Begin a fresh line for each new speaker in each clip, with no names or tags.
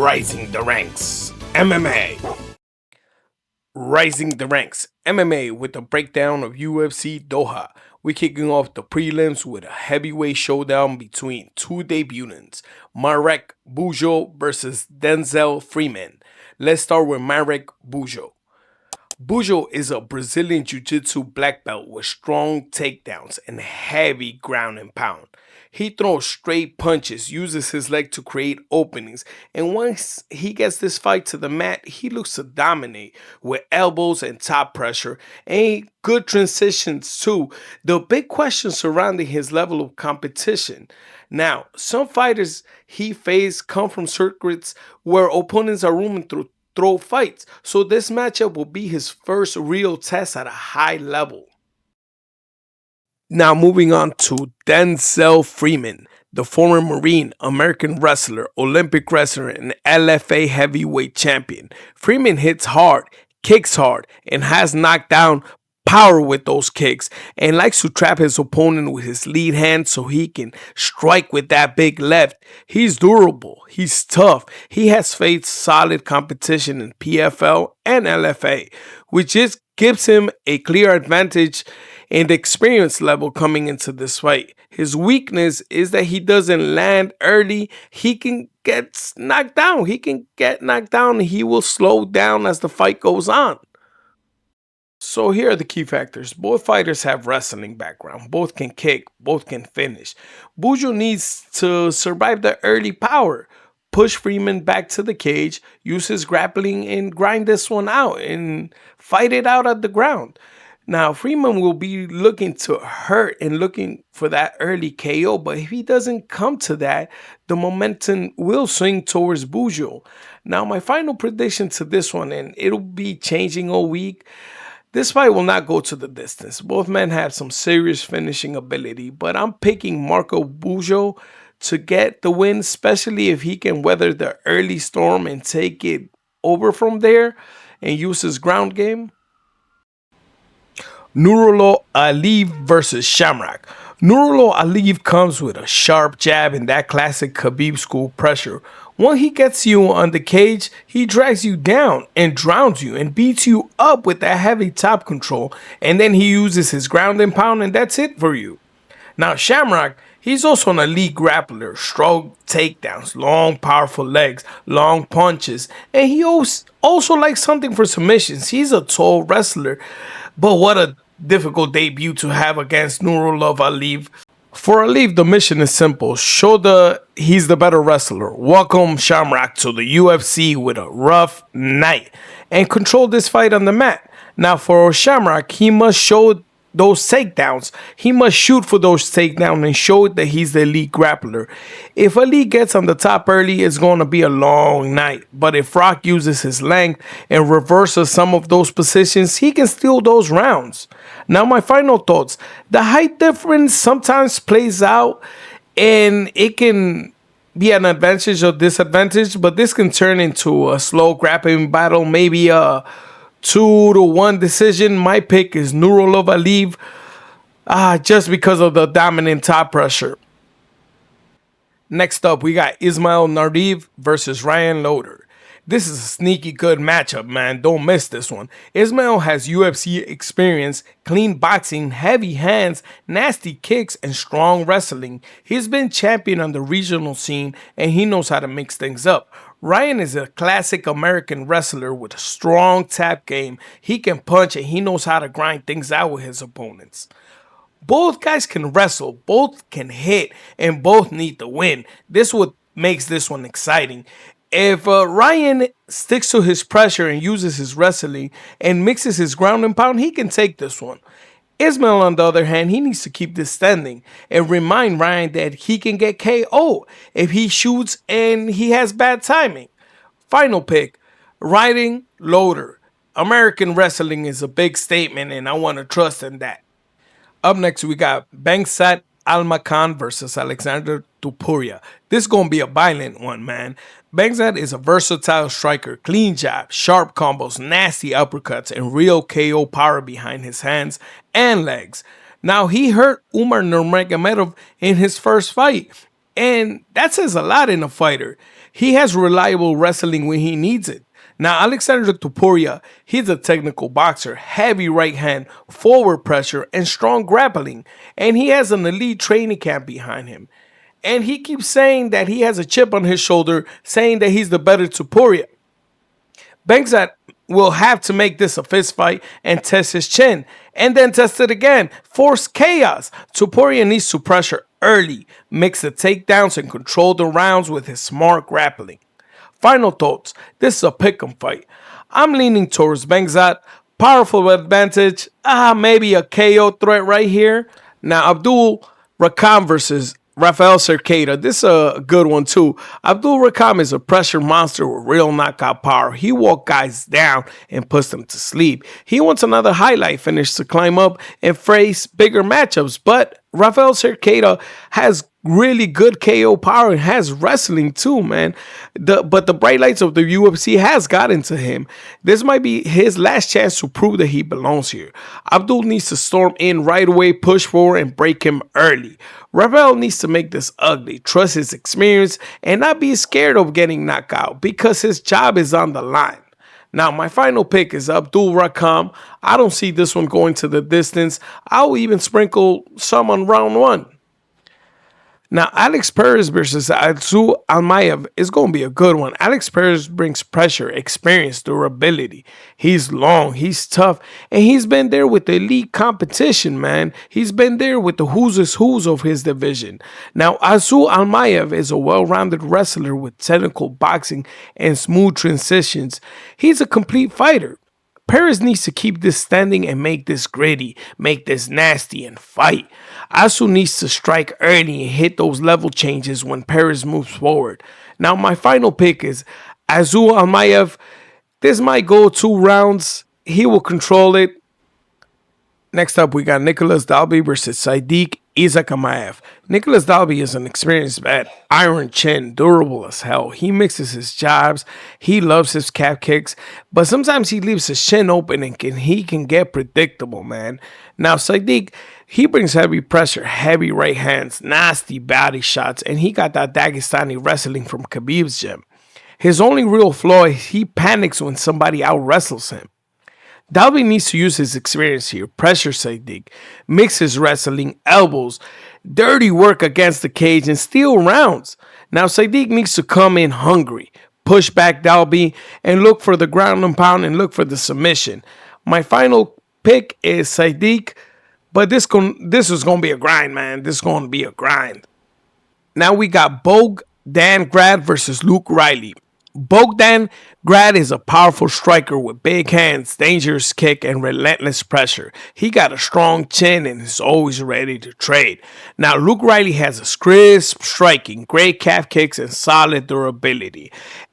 Rising the Ranks MMA. Rising the Ranks MMA with a breakdown of UFC Doha. We're kicking off the prelims with a heavyweight showdown between two debutants, Marek Bujo versus Denzel Freeman. Let's start with Marek Bujo. Bujo is a Brazilian Jiu-Jitsu black belt with strong takedowns and heavy ground and pound. He throws straight punches, uses his leg to create openings, and once he gets this fight to the mat, he looks to dominate with elbows and top pressure and good transitions too. The big question surrounding his level of competition. Now, some fighters he faced come from circuits where opponents are rooming throw fights, so this matchup will be his first real test at a high level. Now moving on to Denzel Freeman, the former Marine, American wrestler, Olympic wrestler, and LFA heavyweight champion. Freeman hits hard, kicks hard, and has knockdown power with those kicks, and likes to trap his opponent with his lead hand so he can strike with that big left. He's durable, he's tough, he has faced solid competition in PFL and LFA, which just gives him a clear advantage in the experience level coming into this fight. His weakness is that he doesn't land early. He can get knocked down. He will slow down as the fight goes on. So here are the key factors. Both fighters have wrestling background. Both can kick. Both can finish. Bujo needs to survive the early power, push Freeman back to the cage, use his grappling, and grind this one out and fight it out at the ground. Now, Freeman will be looking to hurt and looking for that early KO, but if he doesn't come to that, the momentum will swing towards Bujo. Now, my final prediction to this one, and it'll be changing all week, this fight will not go to the distance. Both men have some serious finishing ability, but I'm picking Marco Bujo to get the win, especially if he can weather the early storm and take it over from there and use his ground game. Nurullo Aliev versus Shamrock. Nurullo Aliev comes with a sharp jab and that classic Khabib school pressure. When he gets you on the cage, he drags you down and drowns you and beats you up with that heavy top control, and then he uses his ground and pound, and that's it for you. Now Shamrock, he's also an elite grappler, strong takedowns, long powerful legs, long punches, and he also likes something for submissions. He's a tall wrestler, but what a difficult debut to have against Nurullo Aliev. For Aliev, the mission is simple. Show he's the better wrestler. Welcome Shamrock to the UFC with a rough night and control this fight on the mat. Now for Shamrock, he must show those takedowns. He must shoot for those takedowns and show that he's the elite grappler. If Ali gets on the top early, it's going to be a long night. But if Rock uses his length and reverses some of those positions, he can steal those rounds. Now my final thoughts. The height difference sometimes plays out and it can be an advantage or disadvantage, but this can turn into a slow grappling battle, maybe a 2-1 decision. My pick is Nurullo Aliev, just because of the dominant top pressure. Next up, we got Ismail Naurdiev versus Ryan Loder. This is a sneaky good matchup, man. Don't miss this one. Ismail has UFC experience, clean boxing, heavy hands, nasty kicks, and strong wrestling. He's been champion on the regional scene, and he knows how to mix things up. Ryan is a classic American wrestler with a strong tap game. He can punch and he knows how to grind things out with his opponents. Both guys can wrestle, both can hit, and both need the win. This is what makes this one exciting. If Ryan sticks to his pressure and uses his wrestling and mixes his ground and pound, he can take this one. Ismail, on the other hand, he needs to keep this standing and remind Ryan that he can get KO if he shoots and he has bad timing. Final pick, riding Loder. American wrestling is a big statement and I want to trust in that. Up next, we got Bekzat Almakhan versus Aleksandre Topuria. This is going to be a violent one, man. Bekzat is a versatile striker, clean jab, sharp combos, nasty uppercuts, and real KO power behind his hands and legs. Now, he hurt Umar Nurmagomedov in his first fight, And that says a lot in a fighter. He has reliable wrestling when he needs it. Now, Aleksandre Topuria, he's a technical boxer, heavy right hand, forward pressure, and strong grappling. And he has an elite training camp behind him. And he keeps saying that he has a chip on his shoulder, saying that he's the better Topuria. Bekzat will have to make this a fist fight and test his chin, and then test it again. Force chaos. Topuria needs to pressure early, mix the takedowns, and control the rounds with his smart grappling. Final thoughts. This is a pick'em fight. I'm leaning towards Bekzat. Powerful advantage. Maybe a KO threat right here. Now, Abdul-Rakhman versus Raffael Cerqueira. This is a good one too. Abdul-Rakhman is a pressure monster with real knockout power. He walks guys down and puts them to sleep. He wants another highlight finish to climb up and face bigger matchups, but Raffael Cerqueira has really good KO power and has wrestling too, man. But the bright lights of the UFC has gotten to him. This might be his last chance to prove that he belongs here. Abdul needs to storm in right away, push forward, and break him early. Raffael needs to make this ugly, trust his experience, and not be scared of getting knocked out because his job is on the line. Now, my final pick is Abdul-Rakhman. I don't see this one going to the distance. I'll even sprinkle some on round one. Now, Perez versus Almabayev is going to be a good one. Perez brings pressure, experience, durability. He's long, he's tough, and he's been there with the elite competition, man. He's been there with the who's of his division. Now, Almabayev is a well-rounded wrestler with technical boxing and smooth transitions. He's a complete fighter. Perez needs to keep this standing and make this gritty, make this nasty and fight. Asu needs to strike early and hit those level changes when Perez moves forward. Now my final pick is Almabayev. This might go 2 rounds. He will control it. Next up, we got Nicolas Dalby versus Saygid Izagakhmaev. Nicolas Dalby is an experienced vet, iron chin, durable as hell. He mixes his jabs, he loves his calf kicks, but sometimes he leaves his chin open and he can get predictable, man. Now, Saygid, he brings heavy pressure, heavy right hands, nasty body shots, and he got that Dagestani wrestling from Khabib's gym. His only real flaw is he panics when somebody out-wrestles him. Dalby needs to use his experience here, pressure Saygid, mix his wrestling, elbows, dirty work against the cage, and steal rounds. Now Saygid needs to come in hungry, push back Dalby, and look for the ground and pound and look for the submission. My final pick is Saygid, but this is going to be a grind, man. This is going to be a grind. Now we got Bogdan Grad versus Luke Riley. Bogdan Grad is a powerful striker with big hands, dangerous kick, and relentless pressure. He got a strong chin and is always ready to trade. Now, Luke Riley has a crisp striking, great calf kicks, and solid durability.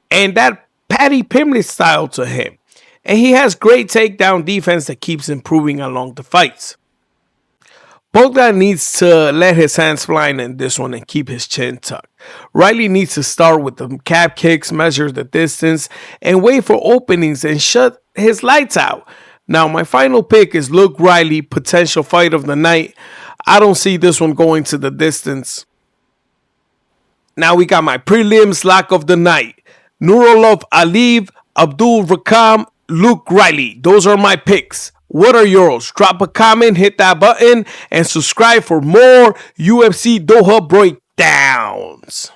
And that Paddy Pimblett style to him. And he has great takedown defense that keeps improving along the fights. Bogdan needs to let his hands fly in this one and keep his chin tucked. Riley needs to start with the calf kicks, measure the distance, and wait for openings and shut his lights out. Now, my final pick is Luke Riley, potential fight of the night. I don't see this one going to the distance. Now we got my prelims lock of the night. Nurullo, Aliev, Abdul-Rakhman, Luke Riley. Those are my picks. What are yours? Drop a comment, hit that button, and subscribe for more UFC Doha breakdowns.